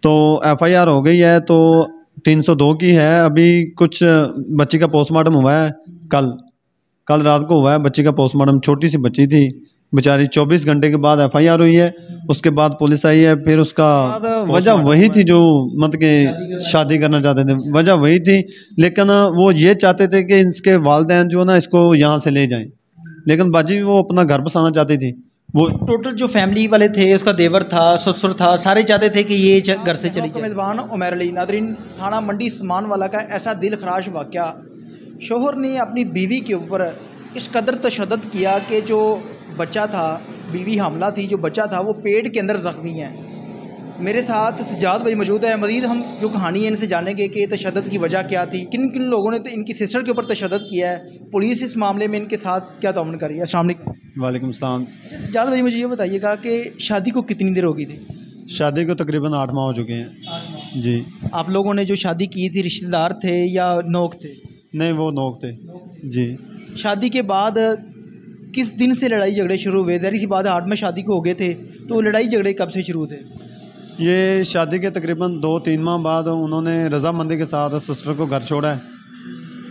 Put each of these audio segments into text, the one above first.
तो एफआईआर हो गई है, तो 302 की है। अभी कुछ बच्ची का पोस्टमार्टम हुआ है, कल कल रात को हुआ है बच्ची का पोस्टमार्टम। छोटी सी बच्ची थी बेचारी। 24 घंटे के बाद एफआईआर हुई है, उसके बाद पुलिस आई है। फिर उसका वजह वही थी जो मतलब कि शादी करना चाहते थे, वजह वही थी। लेकिन वो ये चाहते थे कि इसके वालिदैन जो ना इसको यहाँ से ले जाएं, लेकिन बाजी वो अपना घर बसाना चाहती थी। वो टोटल जो फैमिली वाले थे, उसका देवर था, ससुर था, सारे चाहते थे कि ये घर से चली जाए। मेज़बान उमर अली। नादरीन, थाना मंडी समान वाला का ऐसा दिल खराश वाक़या, शोहर ने अपनी बीवी के ऊपर इस कदर तशद्दुद किया कि जो बच्चा था, बीवी हामला थी, जो बच्चा था वो पेट के अंदर ज़ख्मी है। मेरे साथ सज्जाद भाई मौजूद है। मज़ीद हम जो कहानी है इनसे जानेंगे कि तशद्दुद की वजह क्या थी, किन किन लोगों ने तो इनकी सिस्टर के ऊपर तशद्दुद किया है, पुलिस इस मामले में इनके साथ क्या ताउन कर रही है। अस्सलाम वालेकुम। वालेकुम सलाम। सज्जाद भाई, मुझे ये बताइएगा कि शादी को कितनी देर हो गई थी? शादी को तकरीबन 8 माह हो चुके हैं जी। आप लोगों ने जो शादी की थी, रिश्तेदार थे या नोक थे? नहीं, वो नोक थे जी। शादी के बाद किस दिन से लड़ाई झगड़े शुरू हुए? ज़ाहिर सी बात है 8 में शादी को हो गए थे, तो लड़ाई झगड़े कब से शुरू थे? ये शादी के तकरीबन 2-3 माह बाद उन्होंने रजामंदी के साथ सिस्टर को घर छोड़ा है,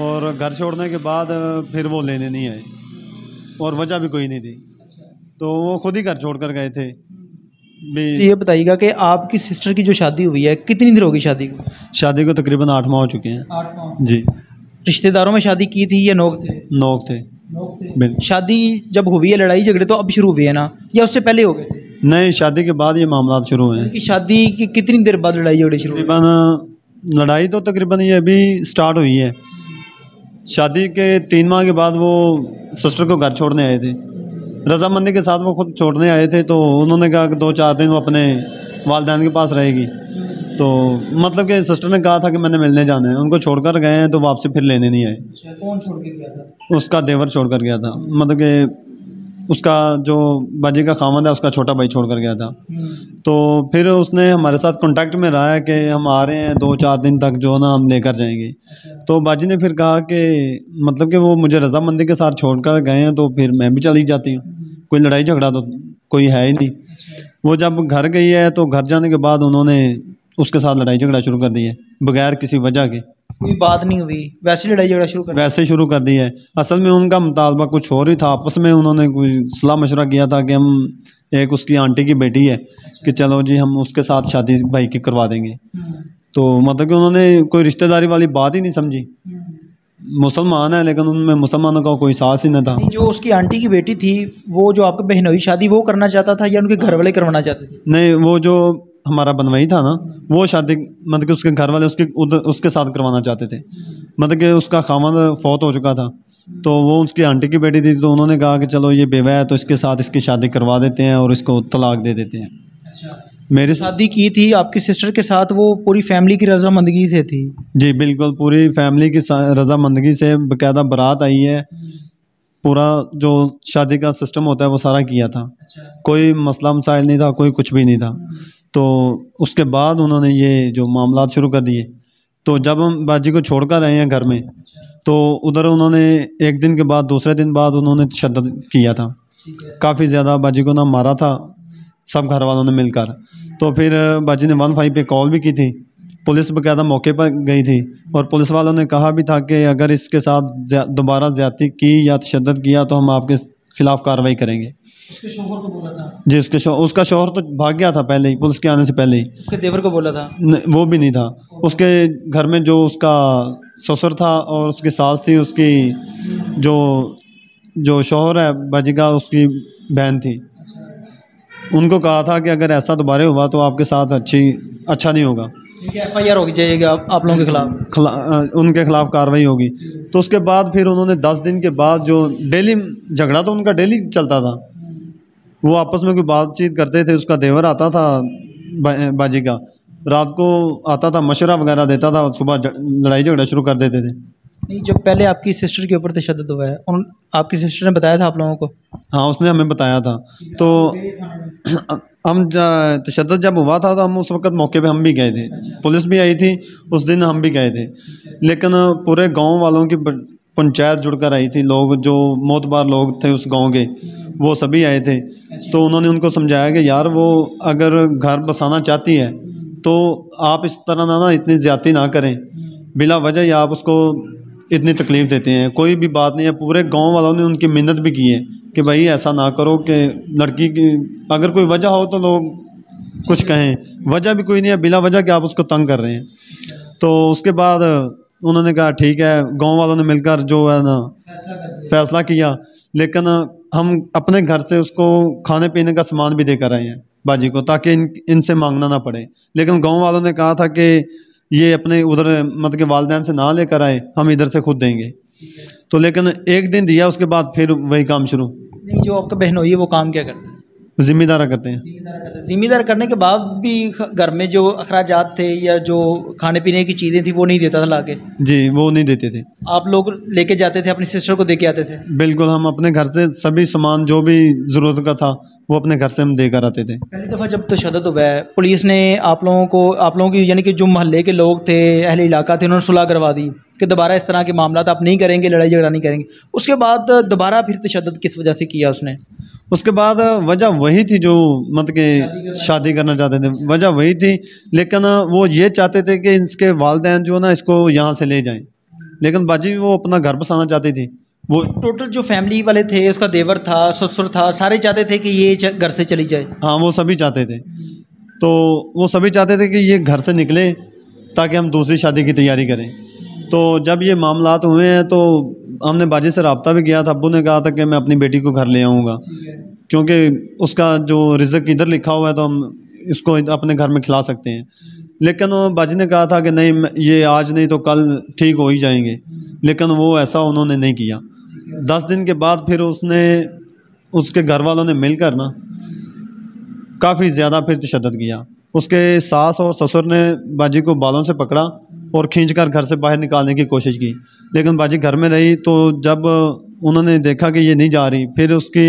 और घर छोड़ने के बाद फिर वो लेने नहीं आए, और वजह भी कोई नहीं थी, तो वो खुद ही घर छोड़ कर गए थे भी। तो ये बताइएगा कि आपकी सिस्टर की जो शादी हुई है, कितनी देर होगी शादी को? शादी को तकरीबन 8 माह हो चुके हैं। 8 माह। जी। रिश्तेदारों में शादी की थी या नोक थे? नोक थे। बिल्कुल। शादी जब हुई है, लड़ाई झगड़े तो अब शुरू हुए हैं ना, या उससे पहले हो गए थे? नहीं, शादी के बाद ये मामला शुरू हुए हैं। कि शादी की कितनी देर बाद लड़ाई झगड़े शुरू हुए? तकरीबन लड़ाई तो तकरीबन ये अभी स्टार्ट हुई है। शादी के 3 माह के बाद वो सिस्टर को घर छोड़ने आए थे, रजामंदी के साथ वो खुद छोड़ने आए थे। तो उन्होंने कहा कि 2-4 दिन वो अपने वालिदैन के पास रहेगी। तो मतलब कि सिस्टर ने कहा था कि मैंने मिलने जाना है, उनको छोड़कर गए हैं, तो वापसी फिर लेने नहीं आए। कौन छोड़ के गया था? उसका देवर छोड़ कर गया था, मतलब कि उसका जो बाजी का खामद है, उसका छोटा भाई छोड़ कर गया था। तो फिर उसने हमारे साथ कांटेक्ट में रहा है कि हम आ रहे हैं 2-4 दिन तक, जो ना हम लेकर जाएंगे। तो बाजी ने फिर कहा कि मतलब कि वो मुझे रजामंदी के साथ छोड़कर गए हैं, तो फिर मैं भी चली जाती हूँ, कोई लड़ाई झगड़ा तो कोई है ही नहीं। वो जब घर गई है, तो घर जाने के बाद उन्होंने उसके साथ लड़ाई झगड़ा शुरू कर दी है, बगैर किसी वजह के। कोई बात नहीं हुई, वैसे लड़ाई झगड़ा शुरू कर? वैसे शुरू कर दी है। असल में उनका मुतालबा कुछ और ही था। आपस में उन्होंने कोई सलाह मशवरा किया था कि हम, एक उसकी आंटी की बेटी है, कि चलो जी हम उसके साथ शादी भाई की करवा देंगे। तो मतलब कि उन्होंने कोई रिश्तेदारी वाली बात ही नहीं समझी। मुसलमान है, लेकिन उनमें मुसलमानों का कोई साहस ही न था। जो उसकी आंटी की बेटी थी, वो जो आपका बहनोई शादी वो करना चाहता था, या उनके घर वाले करवाना चाहते थे? नहीं, वो जो हमारा बनवाई था ना, वो शादी मतलब कि उसके घर वाले उसके साथ करवाना चाहते थे। मतलब कि उसका खामद फौत हो चुका था, तो वो उसकी आंटी की बेटी थी। तो उन्होंने कहा कि चलो ये बेवा है, तो इसके साथ इसकी शादी करवा देते हैं और इसको तलाक दे देते हैं। मेरी शादी की थी आपकी सिस्टर के साथ, वो पूरी फैमिली की रजामंदगी से थी? जी बिल्कुल, पूरी फैमिली की रजामंदगी से बाकायदा बारात आई है। पूरा जो शादी का सिस्टम होता है वो सारा किया था। कोई मसला मसाइल नहीं था, कोई कुछ भी नहीं था। तो उसके बाद उन्होंने ये जो मामला शुरू कर दिए। तो जब हम बाजी को छोड़ कर आए हैं घर में, तो उधर उन्होंने एक दिन के बाद, दूसरे दिन बाद उन्होंने तशद्दुद किया था। काफ़ी ज़्यादा बाजी को ना मारा था, सब घर वालों ने मिलकर। तो फिर बाजी ने 15 पे कॉल भी की थी। पुलिस बाकायदा मौके पर गई थी, और पुलिस वालों ने कहा भी था कि अगर इसके साथ दोबारा ज़्यादती की या तशद्दुद किया तो हम आपके खिलाफ़ कार्रवाई करेंगे। उसके शौहर को बोला था? जी, उसका शौहर तो भाग गया था पहले ही, पुलिस के आने से पहले ही। उसके देवर को बोला था? वो भी नहीं था। उसके घर में जो उसका ससुर था और उसकी सास थी, उसकी जो शौहर है बाजी का, उसकी बहन थी। उनको कहा था कि अगर ऐसा दोबारा हुआ तो आपके साथ अच्छा नहीं होगा, FIR हो जाएगी आप लोगों के खिलाफ, उनके खिलाफ कार्रवाई होगी। तो उसके बाद फिर उन्होंने 10 दिन के बाद, जो डेली झगड़ा तो उनका डेली चलता था, वो आपस में कोई बातचीत करते थे। उसका देवर आता था बाजी का, रात को आता था, मशवरा वगैरह देता था, सुबह लड़ाई झगड़ा शुरू कर देते थे। नहीं, जब पहले आपकी सिस्टर के ऊपर तशद्दुद हुआ है, आपकी सिस्टर ने बताया था आप लोगों को? हाँ, उसने हमें बताया था। तो हम तशद्दुद जब हुआ था, तो हम उस वक्त मौके पे हम भी गए थे। पुलिस भी आई थी उस दिन, हम भी गए थे। लेकिन पूरे गांव वालों की पंचायत जुड़कर आई थी, लोग जो मोतबार लोग थे उस गांव के, वो सभी आए थे। तो उन्होंने उनको समझाया कि यार वो अगर घर बसाना चाहती है तो आप इस तरह ना इतनी ज़्यादती ना करें, बिला वजह ही आप उसको इतनी तकलीफ़ देते हैं। कोई भी बात नहीं है, पूरे गांव वालों ने उनकी मिन्नत भी की है कि भाई ऐसा ना करो कि लड़की की अगर कोई वजह हो तो लोग कुछ कहें, वजह भी कोई नहीं है, बिला वजह कि आप उसको तंग कर रहे हैं। तो उसके बाद उन्होंने कहा ठीक है, गांव वालों ने मिलकर जो है ना फैसला किया, लेकिन हम अपने घर से उसको खाने पीने का सामान भी देकर आए हैं बाजी को, ताकि इनसे मांगना ना पड़े। लेकिन गांव वालों ने कहा था कि ये अपने उधर मतलब के वालिदैन से ना लेकर आए, हम इधर से खुद देंगे। तो लेकिन एक दिन दिया, उसके बाद फिर वही काम शुरू। नहीं, जो आपका बहनोई है वो काम क्या करते हैं? जिम्मेदारा करते हैं। जिम्मेदार करने के बाद भी घर में जो अखराजात थे या जो खाने पीने की चीज़ें थी वो नहीं देता था लाके? जी, वो नहीं देते थे। आप लोग लेके जाते थे, अपनी सिस्टर को दे के आते थे? बिल्कुल, हम अपने घर से सभी सामान जो भी ज़रूरत का था वो अपने घर से हम देकर आते थे। पहली दफ़ा जब तशद्दुद हुआ है, पुलिस ने आप लोगों की यानी कि जो मोहल्ले के लोग थे, अहले इलाका थे, उन्होंने सुलह करवा दी कि दोबारा इस तरह के मामला आप नहीं करेंगे, लड़ाई झगड़ा नहीं करेंगे। उसके बाद दोबारा फिर तशद्दुद किस वजह से किया उसने? उसके बाद वजह वही थी जो मतलब कि शादी करना चाहते थे, वजह वही थी। लेकिन वो ये चाहते थे कि इसके वालिदैन जो है ना इसको यहाँ से ले जाएं, लेकिन बाजी वो अपना घर बसाना चाहती थी। वो टोटल जो फैमिली वाले थे, उसका देवर था, ससुर था, सारे चाहते थे कि ये घर से चली जाए। हाँ, वो सभी चाहते थे। तो वो सभी चाहते थे कि ये घर से निकले ताकि हम दूसरी शादी की तैयारी करें। तो जब ये मामलात हुए हैं तो हमने बाजी से रब्ता भी किया था। अब्बू ने कहा था कि मैं अपनी बेटी को घर ले आऊँगा, क्योंकि उसका जो रिज़्क इधर लिखा हुआ है तो हम इसको अपने घर में खिला सकते हैं। लेकिन वो बाजी ने कहा था कि नहीं, ये आज नहीं तो कल ठीक हो ही जाएंगे। लेकिन वो ऐसा उन्होंने नहीं किया। 10 दिन के बाद फिर उसके घर वालों ने मिलकर ना काफ़ी ज़्यादा फिर तशद्दुद किया। उसके सास और ससुर ने बाजी को बालों से पकड़ा और खींचकर घर से बाहर निकालने की कोशिश की, लेकिन बाजी घर में रही। तो जब उन्होंने देखा कि ये नहीं जा रही, फिर उसकी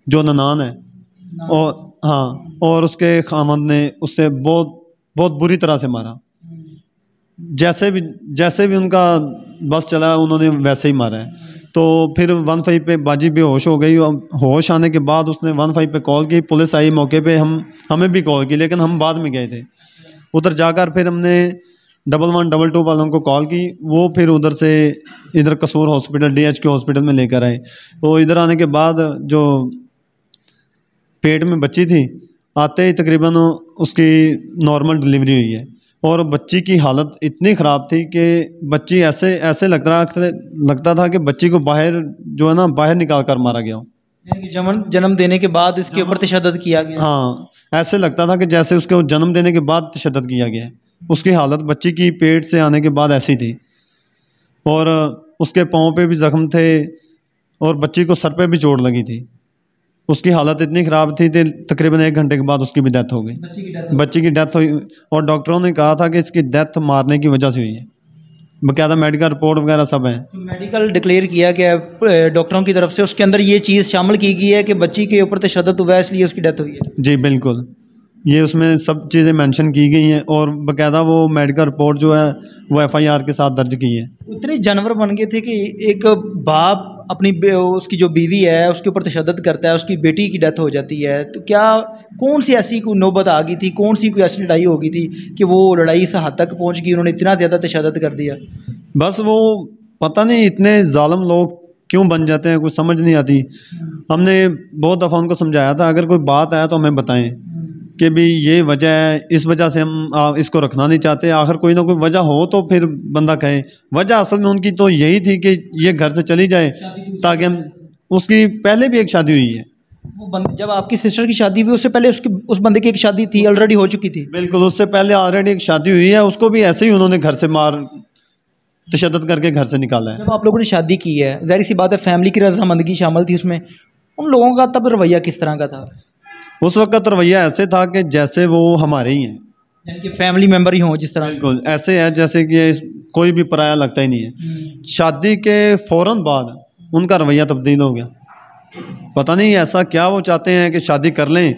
जो ननान है और उसके खामद ने उससे बहुत बहुत बुरी तरह से मारा। जैसे भी उनका बस चला उन्होंने वैसे ही मारा है। तो फिर 15 पे बाजी बेहोश हो गई। होश आने के बाद उसने 15 पे कॉल की, पुलिस आई मौके पे, हमें भी कॉल की, लेकिन हम बाद में गए थे। उधर जाकर फिर हमने 1122 वालों को कॉल की। वो फिर उधर से इधर कसूर हॉस्पिटल DHQ हॉस्पिटल में लेकर आए। तो इधर आने के बाद जो पेट में बच्ची थी, आते ही तकरीबन उसकी नॉर्मल डिलीवरी हुई है। और बच्ची की हालत इतनी ख़राब थी कि बच्ची ऐसे लगता था कि बच्ची को बाहर जो है ना बाहर निकाल कर मारा गया हो। यानी कि जन्म देने के बाद इसके ऊपर तशद्दुद किया गया। हाँ, ऐसे लगता था कि जैसे उसके जन्म देने के बाद तशद्दुद किया गया है। उसकी हालत बच्ची की पेट से आने के बाद ऐसी थी, और उसके पाँव पे भी ज़ख्म थे और बच्ची को सर पे भी चोट लगी थी। उसकी हालत इतनी ख़राब थी कि तकरीबन 1 घंटे के बाद उसकी भी डेथ हो गई। बच्ची की डेथ हुई और डॉक्टरों ने कहा था कि इसकी डेथ मारने की वजह से हुई है। बाकायदा मेडिकल रिपोर्ट वगैरह सब है। मेडिकल डिक्लेयर किया गया डॉक्टरों की तरफ से, उसके अंदर ये चीज़ शामिल की गई है कि बच्ची के ऊपर तशद्दुद हुआ है इसलिए उसकी डेथ हुई है। जी बिल्कुल, ये उसमें सब चीज़ें मेंशन की गई हैं और बाकायदा वो मेडिकल रिपोर्ट जो है वो FIR के साथ दर्ज की है। इतने जानवर बन गए थे कि एक बाप अपनी उसकी जो बीवी है उसके ऊपर तशद्दुद करता है, उसकी बेटी की डेथ हो जाती है। तो क्या कौन सी ऐसी कोई नौबत आ गई थी, कौन सी कोई ऐसी लड़ाई हो गई थी कि वो लड़ाई इस हद तक पहुंच गई, उन्होंने इतना ज़्यादा तशद्दुद कर दिया? बस वो पता नहीं इतने जालिम लोग क्यों बन जाते हैं, कुछ समझ नहीं आती। हमने बहुत दफ़ा उनको समझाया था, अगर कोई बात आया तो हमें बताएं कि भी ये वजह है, इस वजह से हम इसको रखना नहीं चाहते। आखिर कोई ना कोई वजह हो तो फिर बंदा कहे। वजह असल में उनकी तो यही थी कि ये घर से चली जाए ताकि हम उसकी पहले भी एक शादी हुई है। वो जब आपकी सिस्टर की शादी हुई उससे पहले उस बंदे की एक शादी थी, ऑलरेडी हो चुकी थी? बिल्कुल, उससे पहले ऑलरेडी एक शादी हुई है। उसको भी ऐसे ही उन्होंने घर से तशद्दुद करके घर से निकाला है। जब आप लोगों ने शादी की है, ज़ाहिर सी बात है फैमिली की रजामंदगी शामिल थी उसमें, उन लोगों का तब रवैया किस तरह का था? उस वक्त रवैया ऐसे था कि जैसे वो हमारे ही हैं, यानी कि फैमिली मेम्बर ही हों जिस तरह। बिल्कुल ऐसे है जैसे कि कोई भी पराया लगता ही नहीं है। शादी के फ़ौरन बाद उनका रवैया तब्दील हो गया। पता नहीं ऐसा क्या वो चाहते हैं कि शादी कर लें,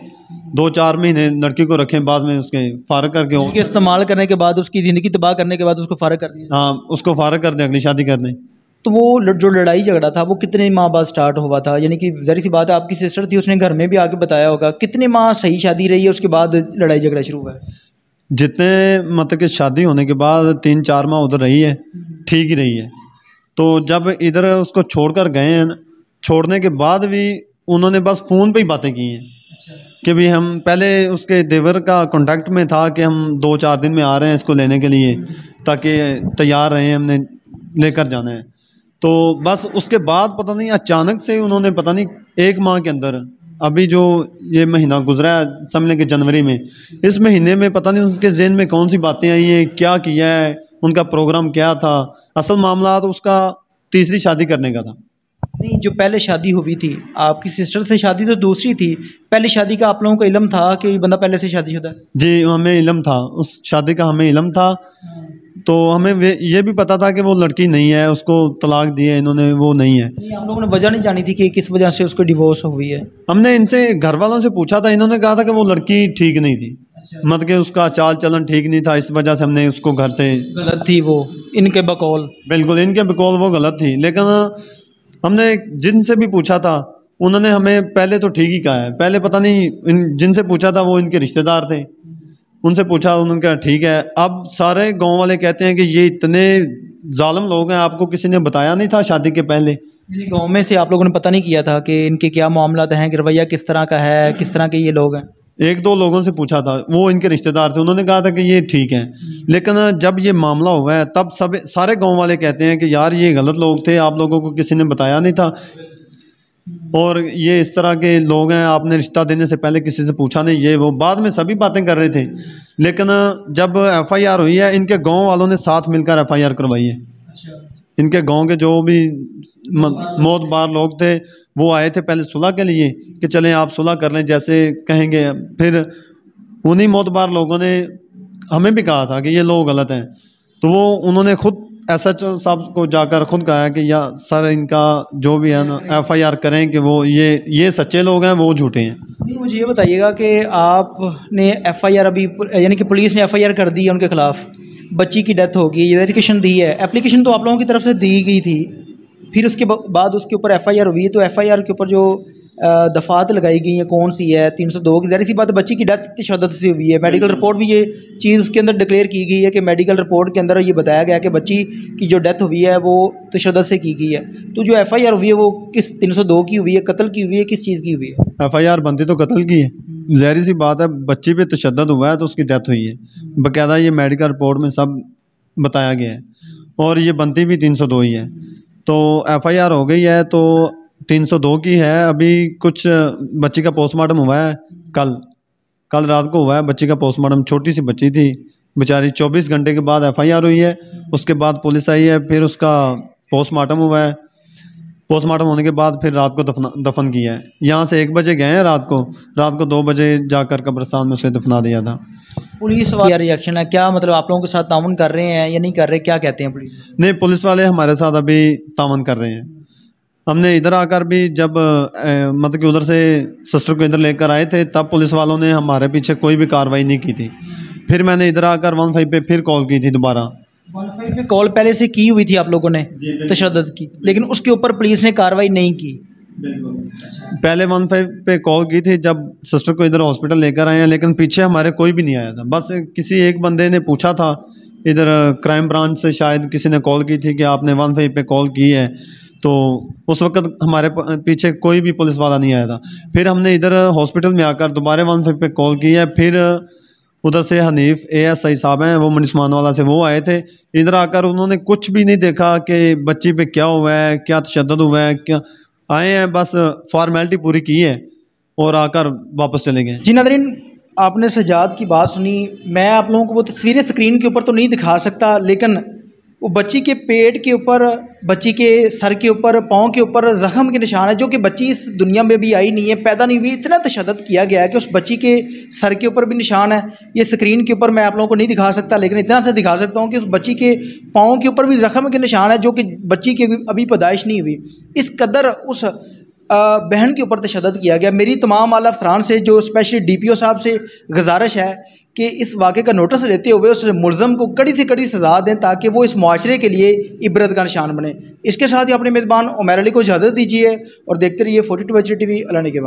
2-4 महीने लड़की को रखें, बाद में उसके फारग करके इस्तेमाल करने के बाद उसकी ज़िंदगी तबाह करने के बाद उसको फारग कर दिया। हाँ, उसको फारग कर दें, अगली शादी कर दें। तो वो जो लड़ाई झगड़ा था वो कितने माह बाद स्टार्ट हुआ था? यानी कि ज़ाहिर सी बात है आपकी सिस्टर थी, उसने घर में भी आके बताया होगा, कितने माह सही शादी रही है उसके बाद लड़ाई झगड़ा शुरू हुआ है? जितने मतलब कि शादी होने के बाद 3-4 माह उधर रही है, ठीक ही रही है। तो जब इधर उसको छोड़कर गए हैं, छोड़ने के बाद भी उन्होंने बस फ़ोन पे ही बातें की हैं कि भी हम पहले उसके देवर का कांटेक्ट में था कि हम 2-4 दिन में आ रहे हैं इसको लेने के लिए, ताकि तैयार रहें, हमने लेकर जाना है। तो बस उसके बाद पता नहीं अचानक से उन्होंने पता नहीं 1 माह के अंदर, अभी जो ये महीना गुजरा है समझ लें कि जनवरी में, इस महीने में पता नहीं उनके ज़हन में कौन सी बातें आई हैं, क्या किया है, उनका प्रोग्राम क्या था। असल मामला तो उसका तीसरी शादी करने का था। नहीं, जो पहले शादी हुई थी आपकी सिस्टर से, शादी तो दूसरी थी, पहली शादी का आप लोगों को इल्म था कि ये बंदा पहले से शादीशुदा है? जी, हमें इल्म था, उस शादी का हमें इल्म था। तो हमें ये भी पता था कि वो लड़की नहीं है, उसको तलाक दी है इन्होंने, वो नहीं है। नहीं, आप लोगों ने वजह नहीं जानी थी कि किस वजह से उसको डिवोर्स हुई है? हमने इनसे घर वालों से पूछा था, इन्होंने कहा था कि वो लड़की ठीक नहीं थी, मतलब कि उसका चाल चलन ठीक नहीं था, इस वजह से हमने उसको घर से। गलत थी वो इनके बकौल? बिल्कुल, इनके बकौल वो गलत थी। लेकिन हमने जिनसे भी पूछा था उन्होंने हमें पहले तो ठीक ही कहा है। पहले पता नहीं जिनसे पूछा था वो इनके रिश्तेदार थे, उनसे पूछा, उन्होंने कहा ठीक है। अब सारे गांव वाले कहते हैं कि ये इतने जालिम लोग हैं, आपको किसी ने बताया नहीं था शादी के पहले? गांव में से आप लोगों ने पता नहीं किया था कि इनके क्या मामला हैं, कि रवैया किस तरह का है, किस तरह के ये लोग हैं? 1-2 लोगों से पूछा था, वो इनके रिश्तेदार थे, उन्होंने कहा था कि ये ठीक हैं। लेकिन जब ये मामला हुआ है तब सारे गांव वाले कहते हैं कि यार ये गलत लोग थे, आप लोगों को किसी ने बताया नहीं था, और ये इस तरह के लोग हैं, आपने रिश्ता देने से पहले किसी से पूछा नहीं, ये वो। बाद में सभी बातें कर रहे थे। लेकिन जब FIR हुई है, इनके गांव वालों ने साथ मिलकर FIR करवाई है। इनके गांव के जो भी मोतबार लोग थे वो आए थे पहले सुलह के लिए कि चलें आप सुलह कर लें जैसे कहेंगे। फिर उन्हीं मोतबार लोगों ने हमें भी कहा था कि ये लोग गलत हैं, तो वो उन्होंने खुद SHO साहब को जाकर खुद कहा है कि या सर इनका जो भी है ना FIR करें कि वो ये सच्चे लोग हैं, वो झूठे हैं। नहीं, मुझे ये बताइएगा कि आपने FIR अभी यानी कि पुलिस ने FIR कर दी है उनके खिलाफ, बच्ची की डेथ होगी, ये एप्लीकेशन दी है, एप्लीकेशन तो आप लोगों की तरफ से दी गई थी, फिर उसके बाद उसके ऊपर FIR हुई है, तो FIR के ऊपर जो दफ़ात लगाई गई हैं कौन सी है? 302 की। ज़ाहिर सी बात है बच्ची की डेथ तशद्दुद से हुई है, मेडिकल रिपोर्ट भी ये चीज़ उसके अंदर डिक्लेयर की गई है कि मेडिकल रिपोर्ट के अंदर ये बताया गया कि बच्ची की जो डेथ हुई है वो तशद्दुद से की गई है। तो जो FIR हुई है वो किस 302 की हुई है, कत्ल की हुई है, किस चीज़ की हुई है? FIR बनती तो कत्ल की है। ज़ाहिर सी बात है बच्ची पे तशद्दुद हुआ है तो उसकी डेथ हुई है, बाकायदा ये मेडिकल रिपोर्ट में सब बताया गया है, और ये बनती भी 302 ही है। तो FIR हो गई है तो 302 की है। अभी कुछ बच्ची का पोस्टमार्टम हुआ है, कल रात को हुआ है बच्ची का पोस्टमार्टम। छोटी सी बच्ची थी बेचारी, 24 घंटे के बाद FIR हुई है, उसके बाद पुलिस आई है, फिर उसका पोस्टमार्टम हुआ है। पोस्टमार्टम होने के बाद फिर रात को दफन किया है। यहाँ से 1 बजे गए हैं, रात को 2 बजे जाकर कब्रिस्तान में उसे दफना दिया था। पुलिस वाला रिएक्शन है क्या, मतलब आप लोगों के साथ ताउन कर रहे हैं या नहीं कर रहे, क्या कहते हैं पुलिस? नहीं, पुलिस वाले हमारे साथ अभी ताउन कर रहे हैं। हमने इधर आकर भी जब मतलब कि उधर से सिस्टर को इधर लेकर आए थे तब पुलिस वालों ने हमारे पीछे कोई भी कार्रवाई नहीं की थी। फिर मैंने इधर आकर 15 पे फिर कॉल की थी दोबारा। 15 पे कॉल पहले से की हुई थी आप लोगों ने तशद्दुद की, लेकिन उसके ऊपर पुलिस ने कार्रवाई नहीं की? पहले 15 पे कॉल की थी जब सिस्टर को इधर हॉस्पिटल लेकर आए हैं, लेकिन पीछे हमारे कोई भी नहीं आया था। बस किसी एक बंदे ने पूछा था इधर क्राइम ब्रांच से, शायद किसी ने कॉल की थी कि आपने 15 पे कॉल की है, तो उस वक्त हमारे पीछे कोई भी पुलिस वाला नहीं आया था। फिर हमने इधर हॉस्पिटल में आकर दोबारा 15 पे कॉल की है। फिर उधर से हनीफ ASI साहब हैं, वो मुनिस्मान वाला से, वो आए थे। इधर आकर उन्होंने कुछ भी नहीं देखा कि बच्ची पे क्या हुआ है, क्या तशद्दुद हुआ है, क्या आए हैं, बस फॉर्मेलिटी पूरी की है और आकर वापस चले गए। जी नाज़रीन, आपने सजाद की बात सुनी। मैं आप लोगों को वो तस्वीरें स्क्रीन के ऊपर तो नहीं दिखा सकता, लेकिन वो बच्ची के पेट के ऊपर, बच्ची के सर के ऊपर, पाँव के ऊपर ज़ख़म के निशान है, जो कि बच्ची इस दुनिया में भी आई नहीं है, पैदा नहीं हुई। इतना तशद्दुद किया गया है कि उस बच्ची के सर के ऊपर भी निशान है। ये स्क्रीन के ऊपर मैं आप लोगों को नहीं दिखा सकता, लेकिन इतना से दिखा सकता हूँ कि उस बच्ची के पाँव के ऊपर भी ज़ख़म के निशान है, जो कि बच्ची की अभी पैदाइश नहीं हुई। इस कदर उस बहन के ऊपर तशद्दुद किया गया। मेरी तमाम आला अफसरान से, जो स्पेशली DPO साहब से गुजारिश है कि इस वाक़े का नोटिस लेते हुए उस मुलज़म को कड़ी से कड़ी सज़ा दें, ताकि वो इस मुआशरे के लिए इबरत का निशान बने। इसके साथ ही अपने मेज़बान उमैर अली को इजाज़त दीजिए और देखते रहिए 42 TV। अल्लाह ने के बाद।